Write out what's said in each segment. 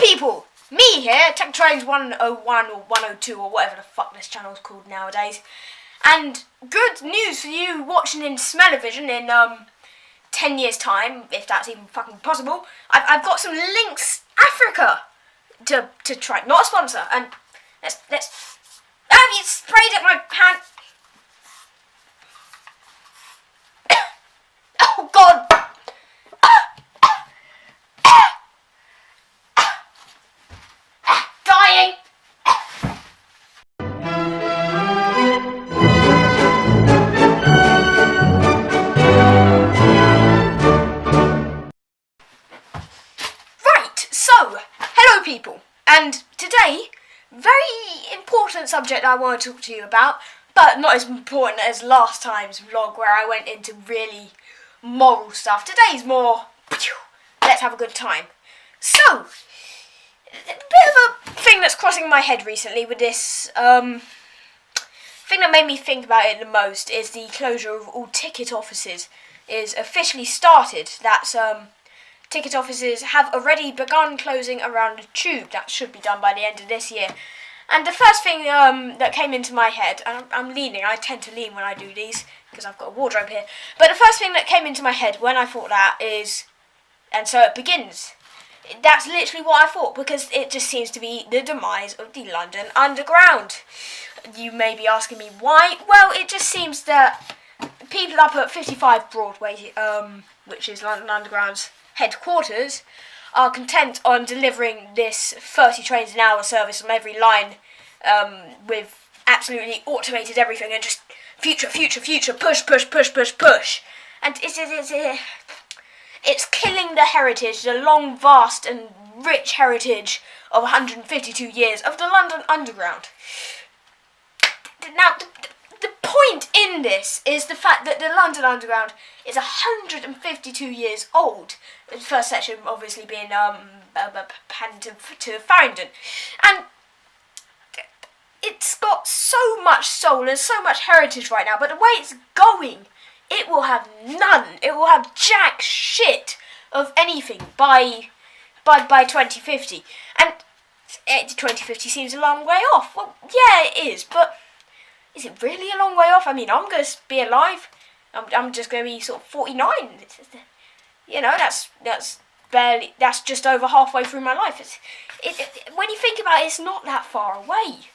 people! Me here, Tech Trains 101 or 102 or whatever the fuck this channel's called nowadays. And good news for you watching in Smell-O-Vision in 10 years time, if that's even fucking possible. I've got some Lynx Africa to try. Not a sponsor. And let's you sprayed at my hand. Oh god! Dying! Right, so, hello people, and today, very important subject I want to talk to you about, but not as important as last time's vlog where I went into really moral stuff. Today's more, let's have a good time. So, a bit of a thing that's crossing my head recently with this, thing that made me think about it the most is the closure of all ticket offices is officially started. That's, ticket offices have already begun closing around the tube. That should be done by the end of this year. And the first thing that came into my head, and I'm leaning, I tend to lean when I do these, because I've got a wardrobe here, but the first thing that came into my head when I thought that is, and so it begins. That's literally what I thought, because it just seems to be the demise of the London Underground. You may be asking me why. Well, it just seems that people up at 55 Broadway, which is London Underground's headquarters, are content on delivering this 30 trains an hour service on every line, with absolutely automated everything and just future, push. And it's killing the heritage, the long, vast and rich heritage of 152 years of the London Underground. Now, the point in this is the fact that the London Underground is 152 years old. The first section obviously being Paddington to Farringdon. And it's got so much soul and so much heritage right now, but the way it's going, it will have none. It will have jack shit of anything by 2050. And 2050 seems a long way off. Well, yeah, it is, but is it really a long way off? I mean, I'm going to be alive. I'm just going to be sort of 49. You know, that's just over halfway through my life. When you think about it, it's not that far away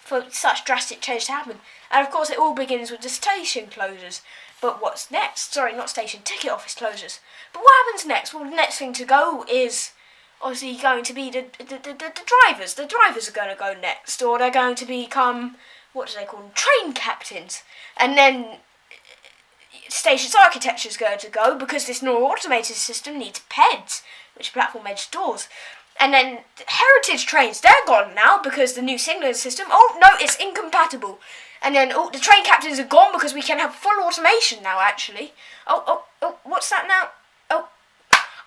for such drastic change to happen. And of course, it all begins with the station closures. But what's next? Sorry, not station, ticket office closures. But what happens next? Well, the next thing to go is obviously going to be the drivers. The drivers are going to go next, or they're going to become, what do they call them, train captains. And then station's architecture is going to go because this new automated system needs PEDs, which are platform edge doors. And then heritage trains, they're gone now because the new signalling system, oh no, it's incompatible. And then the train captains are gone because we can have full automation now, actually. Oh, what's that now?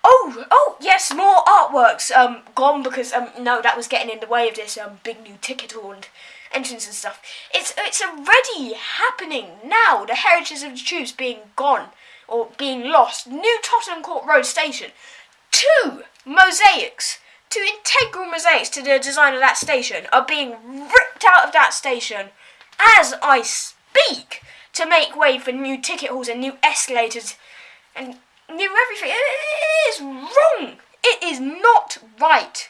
Oh, yes, more artworks. Gone because, no, that was getting in the way of this, big new ticket hall and entrance and stuff. It's already happening now. The heritage of the tubes being gone, or being lost. New Tottenham Court Road Station. Two integral mosaics to the design of that station are being ripped out of that station as I speak, to make way for new ticket halls and new escalators and new everything. It is wrong. It is not right.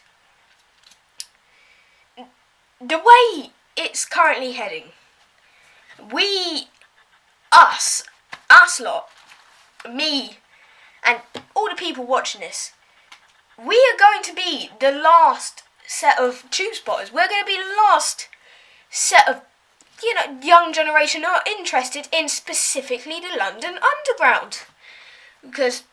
The way it's currently heading, us lot, me, and all the people watching this, we are going to be the last set of tube spotters. We're going to be the last set of, young generation who are interested in specifically the London Underground. Because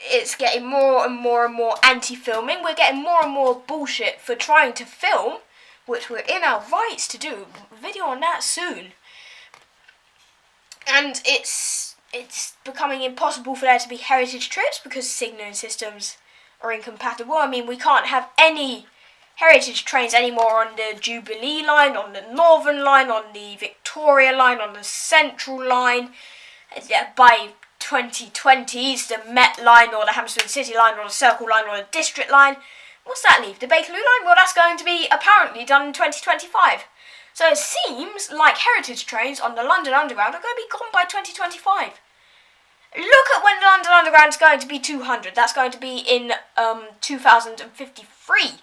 it's getting more and more anti-filming. We're getting more and more bullshit for trying to film, which we're in our rights to do. Video on that soon. And it's becoming impossible for there to be heritage trips because signalling systems are incompatible. I mean, we can't have any heritage trains anymore on the Jubilee line, on the Northern line, on the Victoria line, on the Central line. By 2020s, the Met line or the Hammersmith City line or the Circle line or the District line. What's that leave? The Bakerloo line? Well, that's going to be apparently done in 2025. So it seems like heritage trains on the London Underground are going to be gone by 2025. Look at when the London Underground is going to be 200. That's going to be in 2053.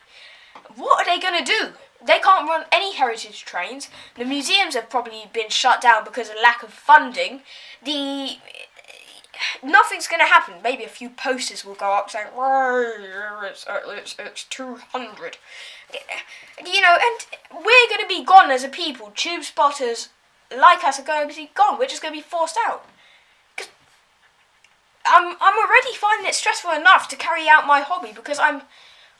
What are they going to do? They can't run any heritage trains. The museums have probably been shut down because of lack of funding. Nothing's going to happen. Maybe a few posters will go up saying, it's 200. You know, and we're going to be gone as a people. Tube spotters like us are going to be gone. We're just going to be forced out. Because I'm already finding it stressful enough to carry out my hobby because I'm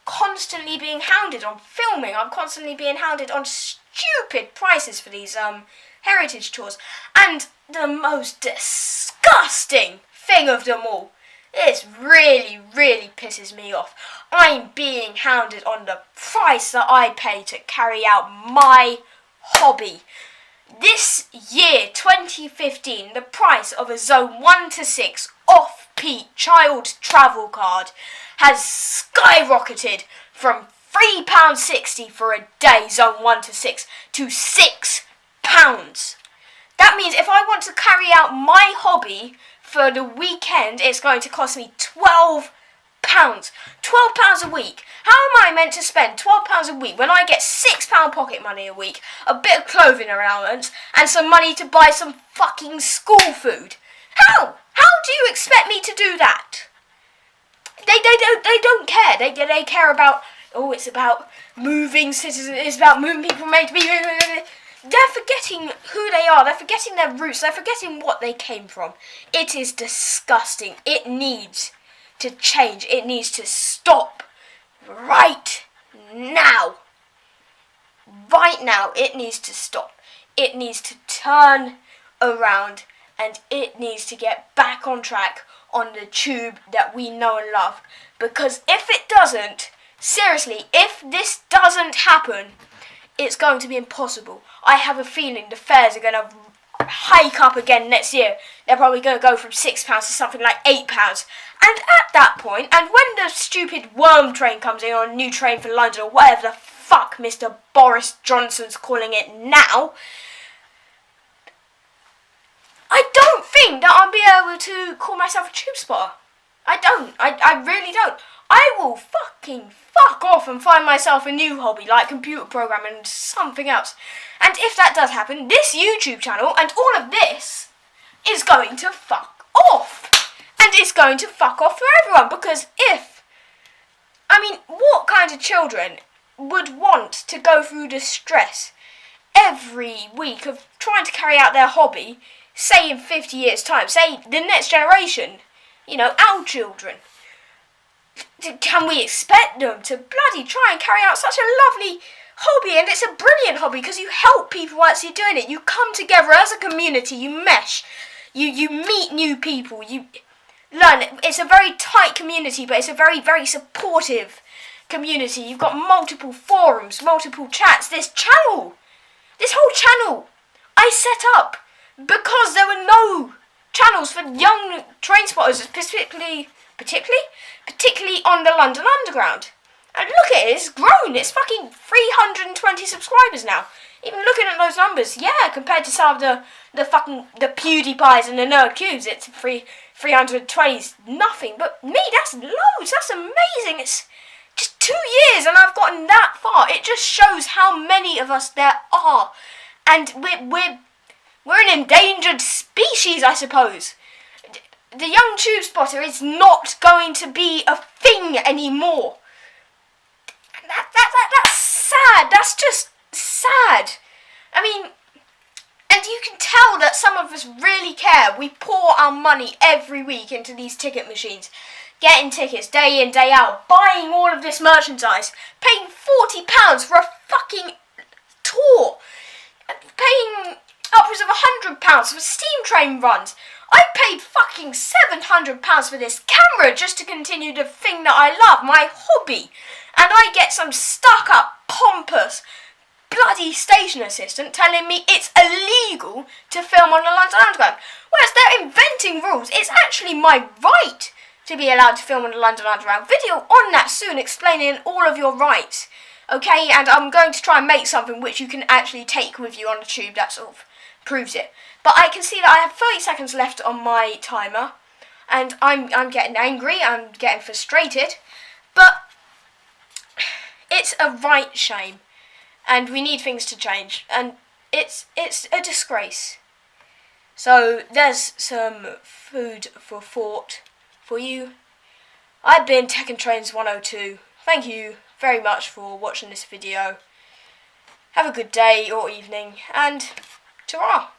constantly being hounded on filming. I'm constantly being hounded on stupid prices for these heritage tours. And the most disgusting thing of them all, this really, really pisses me off. I'm being hounded on the price that I pay to carry out my hobby. This year, 2015, the price of a Zone 1 to 6 off-peak child travel card has skyrocketed from £3.60 for a day, Zone 1 to 6, to £6. That means if I want to carry out my hobby for the weekend, it's going to cost me £12. £12 a week. How am I meant to spend £12 a week when I get £6 pocket money a week, a bit of clothing allowance, and some money to buy some fucking school food? How? How do you expect me to do that? They don't care. They care about, oh, it's about moving citizens, it's about moving people made to be. They're forgetting who they are. They're forgetting their roots. They're forgetting what they came from. It is disgusting. It needs to change. It needs to stop right now. Right now, it needs to stop. It needs to turn around and it needs to get back on track on the tube that we know and love. Because if it doesn't, seriously, if this doesn't happen, it's going to be impossible. I have a feeling the fares are going to hike up again next year. They're probably going to go from £6 to something like £8. And at that point, and when the stupid worm train comes in, or a new train for London, or whatever the fuck Mr. Boris Johnson's calling it now, I don't think that I'll be able to call myself a tube spotter. I don't. I really don't. I will fucking fuck off and find myself a new hobby like computer programming and something else. And if that does happen, this YouTube channel and all of this is going to fuck off. And it's going to fuck off for everyone, because what kind of children would want to go through the stress every week of trying to carry out their hobby, say in 50 years' time, say the next generation, our children? Can we expect them to bloody try and carry out such a lovely hobby? And it's a brilliant hobby because you help people whilst you're doing it. You come together as a community, you mesh, you meet new people, you learn. It's a very tight community, but it's a very, very supportive community. You've got multiple forums, multiple chats. This whole channel, I set up because there were no channels for young train spotters, particularly on the London Underground. And look at it, it's grown. It's fucking 320 subscribers now. Even looking at those numbers, yeah, compared to some of the PewDiePies and the Nerd Cubes, it's 320's nothing. But me, that's loads. That's amazing. It's just 2 years and I've gotten that far. It just shows how many of us there are, and we're an endangered species, I suppose. The young tube spotter is not going to be a thing anymore. That's sad. That's just sad. And you can tell that some of us really care. We pour our money every week into these ticket machines, getting tickets day in, day out, buying all of this merchandise, paying £40 for a fucking tour, paying upwards of £100 for steam train runs. I paid fucking £700 for this camera just to continue the thing that I love, my hobby. And I get some stuck-up, pompous, bloody station assistant telling me it's illegal to film on the London Underground. Whereas they're inventing rules. It's actually my right to be allowed to film on the London Underground. Video on that soon, explaining all of your rights. Okay, and I'm going to try and make something which you can actually take with you on the tube that sort of proves it. But I can see that I have 30 seconds left on my timer, and I'm getting angry, I'm getting frustrated, but it's a right shame, and we need things to change, and it's a disgrace. So there's some food for thought for you. I've been Tech and Trains 102. Thank you very much for watching this video. Have a good day or evening, and ta-ra!